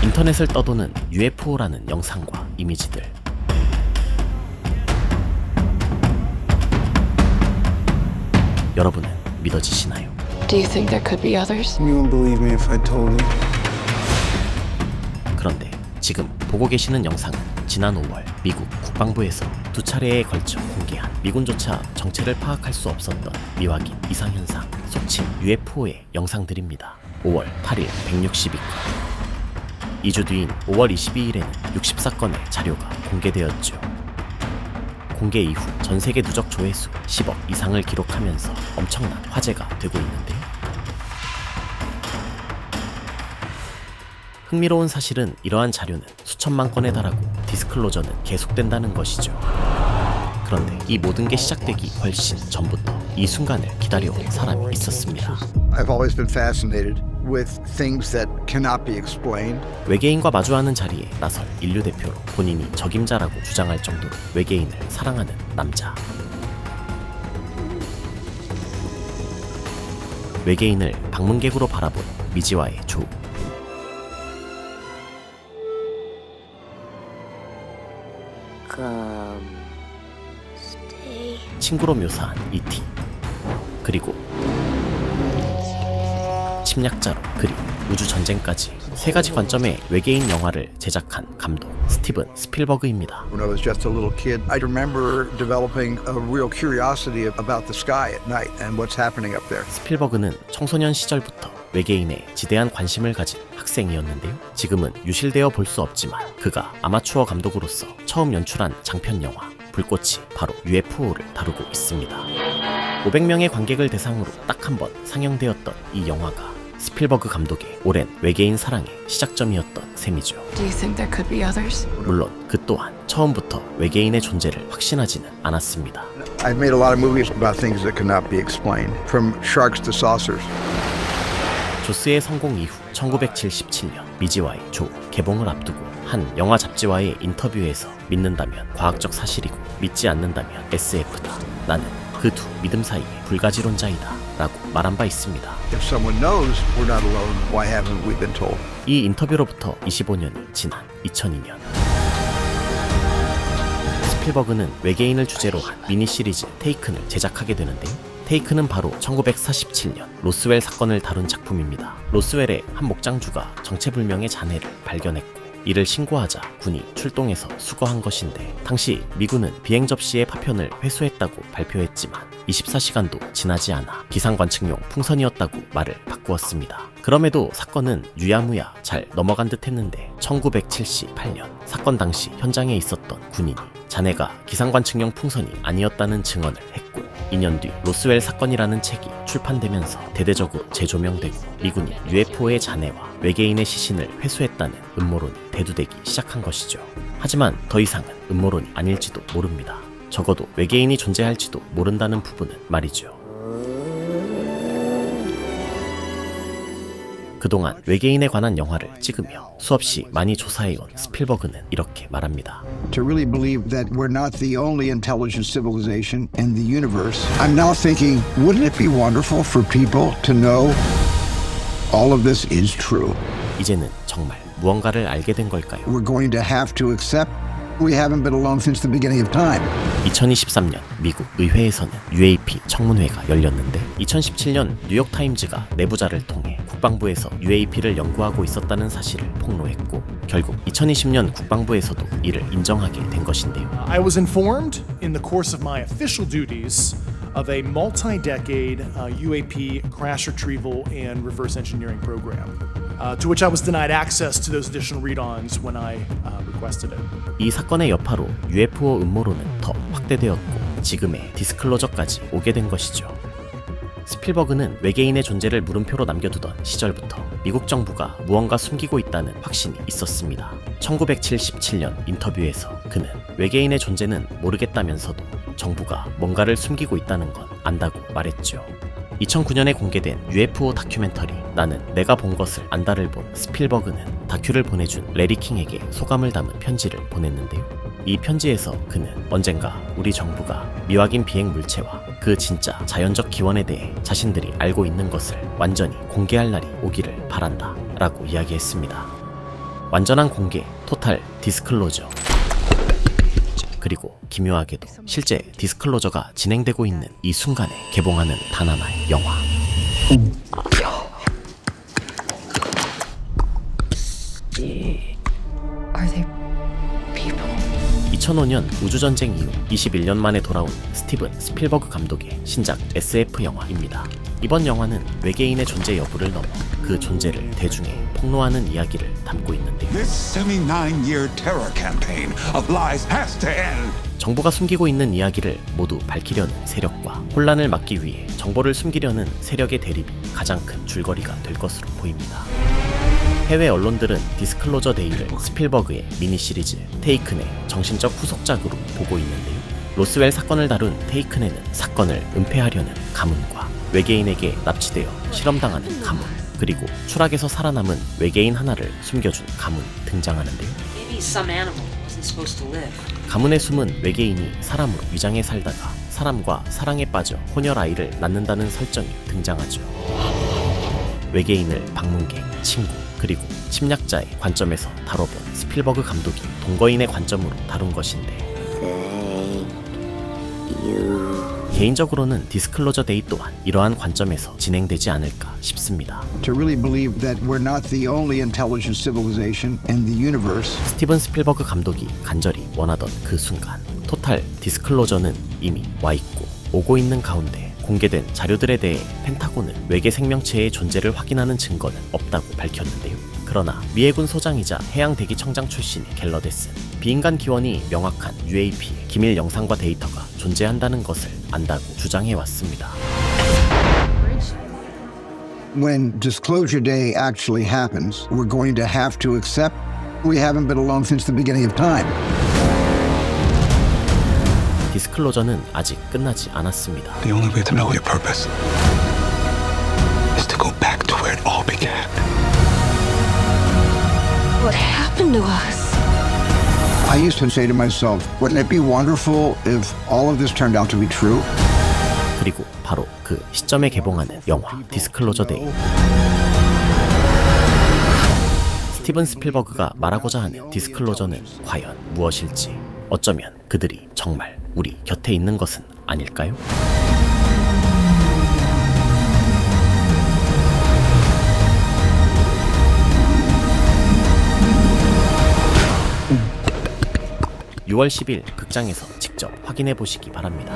인터넷을 떠도는 UFO라는 영상과 이미지들. 여러분은 믿어지시나요? Do you think there could be others? You won't believe me if I told you. 그런데 지금 보고 계시는 영상은 지난 5월 미국 국방부에서 두 차례에 걸쳐 공개한 미군조차 정체를 파악할 수 없었던 미확인 이상현상, 속칭 UFO의 영상들입니다. 5월 8일 162건, 2주 뒤인 5월 22일에는 64건의 자료가 공개되었죠. 공개 이후 전세계 누적 조회수 10억 이상을 기록하면서 엄청난 화제가 되고 있는데요. 흥미로운 사실은 이러한 자료는 수천만 건에 달하고 디스클로저는 계속된다는 것이죠. 그런데 이 모든 게 시작되기 훨씬 전부터 이 순간을 기다려온 사람이 있었습니다. I've always been fascinated with things that cannot be explained. 외계인과 마주하는 자리에 나설 인류 대표로 본인이 적임자라고 주장할 정도로 외계인을 사랑하는 남자. 외계인을 방문객으로 바라본 미지와의 조우. 친구로 묘사한 E.T. 그리고 침략자로 그린 우주전쟁까지 세 가지 관점의 외계인 영화를 제작한 감독 스티븐 스필버그입니다. When I was just a little kid, I remember developing a real curiosity about the sky at night and what's happening up there. 스필버그는 청소년 시절부터 외계인에 지대한 관심을 가진 학생이었는데요. 지금은 유실되어 볼 수 없지만 그가 아마추어 감독으로서 처음 연출한 장편 영화 불꽃이 바로 UFO를 다루고 있습니다. 500명의 관객을 대상으로 딱 한 번 상영되었던 이 영화가 스필버그 감독의 오랜 외계인 사랑의 시작점이었던 셈이죠. Do you think there could be others? 물론 그 또한 처음부터 외계인의 존재를 확신하지는 않았습니다. I've made a lot of movies about things that cannot be explained, from sharks to saucers. 조스의 성공 이후 1977년 미지와의 조 개봉을 앞두고 한 영화 잡지와의 인터뷰에서 믿는다면 과학적 사실이고 믿지 않는다면 SF다. 나는 그 두 믿음 사이의 불가지론자이다 라고 말한 바 있습니다. If someone knows we're not alone, why haven't we been told? 이 인터뷰로부터 25년이 지난 2002년 스필버그는 외계인을 주제로 한 미니 시리즈 테이큰을 제작하게 되는데요. 테이큰은 바로 1947년 로스웰 사건을 다룬 작품입니다. 로스웰의 한 목장주가 정체불명의 잔해를 발견했고 이를 신고하자 군이 출동해서 수거한 것인데 당시 미군은 비행 접시의 파편을 회수했다고 발표했지만 24시간도 지나지 않아 기상관측용 풍선이었다고 말을 바꾸었습니다. 그럼에도 사건은 유야무야 잘 넘어간 듯 했는데 1978년 사건 당시 현장에 있었던 군인이 잔해가 기상관측용 풍선이 아니었다는 증언을 했고 2년 뒤 로스웰 사건이라는 책이 출판되면서 대대적으로 재조명되고 미군이 UFO의 잔해와 외계인의 시신을 회수했다는 음모론이 대두되기 시작한 것이죠. 하지만 더 이상은 음모론이 아닐지도 모릅니다. 적어도 외계인이 존재할지도 모른다는 부분은 말이죠. 그동안 외계인에 관한 영화를 찍으며 수없이 많이 조사해온 스필버그는 이렇게 말합니다. To really believe that we're not the only intelligent civilization in the universe, I'm now thinking, wouldn't it be wonderful for people to know all of this is true? 이제는 정말 무언가를 알게 된 걸까요? We're going to have to accept we haven't been alone since the beginning of time. 2023년 미국 의회에서는 UAP 청문회가 열렸는데 2017년 뉴욕타임즈가 내부자를 통해 국방부에서 UAP를 연구하고 있었다는 사실을 폭로했고 결국 2020년 국방부에서도 이를 인정하게 된 것인데요. I was informed in the course of my official duties of a multi-decade UAP crash retrieval and reverse engineering program, to which I was denied access to those additional read-ons when I requested it. 이 사건의 여파로 UFO 음모론은 더 확대되었고 지금의 디스클로저까지 오게 된 것이죠. 스필버그는 외계인의 존재를 물음표로 남겨두던 시절부터 미국 정부가 무언가 숨기고 있다는 확신이 있었습니다. 1977년 인터뷰에서 그는 외계인의 존재는 모르겠다면서도 정부가 뭔가를 숨기고 있다는 건 안다고 말했죠. 2009년에 공개된 UFO 다큐멘터리 나는 내가 본 것을 안다를 본 스필버그는 다큐를 보내준 레리 킹에게 소감을 담은 편지를 보냈는데요. 이 편지에서 그는 언젠가 우리 정부가 미확인 비행 물체와 그 진짜 자연적 기원에 대해 자신들이 알고 있는 것을 완전히 공개할 날이 오기를 바란다 라고 이야기했습니다. 완전한 공개, 토탈 디스클로저. 그리고 기묘하게도 실제 디스클로저가 진행되고 있는 이 순간에 개봉하는 단 하나의 영화. Are they people? 2005년 우주전쟁 이후 21년 만에 돌아온 스티븐 스필버그 감독의 신작 SF 영화입니다. 이번 영화는 외계인의 존재 여부를 넘어 그 존재를 대중에 폭로하는 이야기를 담고 있는데요. This 79-year terror campaign of lies has to end. 정보가 숨기고 있는 이야기를 모두 밝히려는 세력과 혼란을 막기 위해 정보를 숨기려는 세력의 대립이 가장 큰 줄거리가 될 것으로 보입니다. 해외 언론들은 디스클로저 데이를 스필버그의 미니 시리즈 테이큰의 정신적 후속작으로 보고 있는데요. 로스웰 사건을 다룬 테이큰에는 사건을 은폐하려는 가문과 외계인에게 납치되어 실험당하는 가문, 그리고 추락에서 살아남은 외계인 하나를 숨겨준 가문이 등장하는데요. Maybe some animal wasn't supposed to live. 가문에 숨은 외계인이 사람으로 위장해 살다가 사람과 사랑에 빠져 혼혈 아이를 낳는다는 설정이 등장하죠. 외계인을 방문객, 친구, 그리고 침략자의 관점에서 다뤄본 스필버그 감독이 동거인의 관점으로 다룬 것인데, 개인적으로는 디스클로저 데이 또한 이러한 관점에서 진행되지 않을까 싶습니다. To really believe that we're not the only intelligent civilization in the universe. 스티븐 스필버그 감독이 간절히 원하던 그 순간, 토탈 디스클로저는 이미 와 있고 오고 있는 가운데 공개된 자료들에 대해 펜타곤은 외계 생명체의 존재를 확인하는 증거는 없다고 밝혔는데요. 그러나 미해군 소장이자 해양대기청장 출신의 갤러데스는 비인간 기원이 명확한 UAP의 기밀 영상과 데이터가 존재한다는 것을 안다고 주장해왔습니다. When Disclosure Day actually happens, we're going to have to accept we haven't been alone since the beginning of time. 디스클로저는 아직 끝나지 않았습니다. The only way to know your purpose is to go back to where it all began. What happened to us? I used to say to myself, wouldn't it be wonderful if all of this turned out to be true? 그리고 바로 그 시점에 개봉하는 영화 디스클로저 데이. 스티븐 스필버그가 말하고자 하는 디스클로저는 과연 무엇일지, 어쩌면 그들이 정말 우리 곁에 있는 것은 아닐까요? (6월 10일) 극장에서 직접 확인해 보시기 바랍니다.